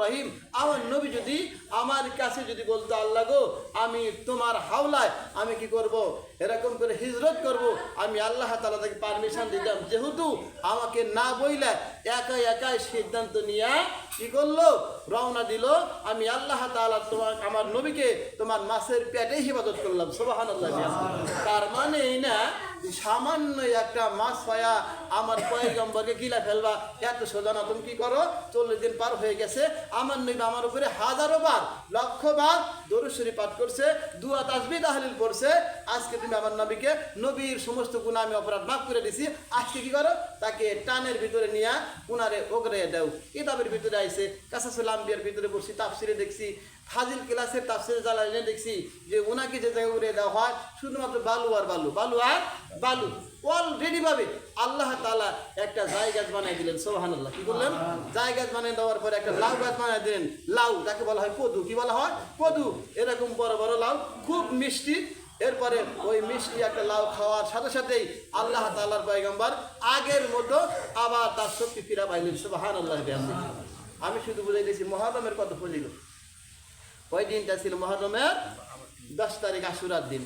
রহিম। আমার নবী যদি আমার কাছে যদি বলতো আল্লাহ গো আমি তোমার হাওলায় আমি কি করব, এরকম করে হিজরত করব, আমি আল্লাহ তাআলা তাকে পারমিশন দিতাম। যেহেতু আমাকে না বইলা একাই একাই সিদ্ধান্ত নিয়ে কি করলো, রওনা দিল। আমি আল্লাহ তাআলা তোমার আমার নবীকে তোমার মাছের পেটে ইবাদত করলাম। সুবহানাল্লাহ। তার মানে এই না সামান্য একটা মাছ পায়া আমার পয়গম্বরকে গিলা ফেলবা, এত সোজা না। তুমি কি করো, 40 দিন পার হয়ে গেছে, আমার নবী আমার উপরে হাজারো বার লক্ষ বার দরুদ শরীফ পাঠ করছে, দুআ তাসবিহ তাহলিল পড়ছে। আজকে তুমি আমার নবীকে, নবীর সমস্ত গুনাহ আমি অপরাধ মাফ করে দিছি, আজকে কি করো, তাকে টানের ভিতরে নিয়ে উনারে ওগরে দাও। কিতাবের ভিতরে আইছে, কাসাসুল আম্বিয়ার ভিতরে পড়ছি, তাফসিরে দেখছি, ফাজিল ক্লাসের তাফসিরে জালালাইনে দেখছি যে উনাকে যে জায়গায় উড়ে দেওয়া হয় শুধুমাত্র বালু আর বালু, বালু আর বালু। অলরেডি ভাবে আল্লাহ তাআলা একটা জায়গা বানাই দিলেন। সুবহানাল্লাহ। কি বললেন? জায়গা বানিয়ে দেওয়ার পরে একটা লাউ গাছ বানাই দিলেন। লাউ তাকে বলা হয় কদু। কি বলা হয়? কদু। এরকম বড় বড় লাউ, খুব মিষ্টি। এরপরে ওই মিষ্টি একটা লাউ খাওয়ার সাথে সাথেই আল্লাহ তাআলার পয়গম্বর আগের মতো আবার তার শক্তি ফিরা পাইলেন। সুবহানাল্লাহ। আমি শুধু বুঝাই দিয়েছি মুহররমের কত ফজিলত। ওই দিনটা ছিল মুহররমের 10 তারিখ, আশুরার দিন।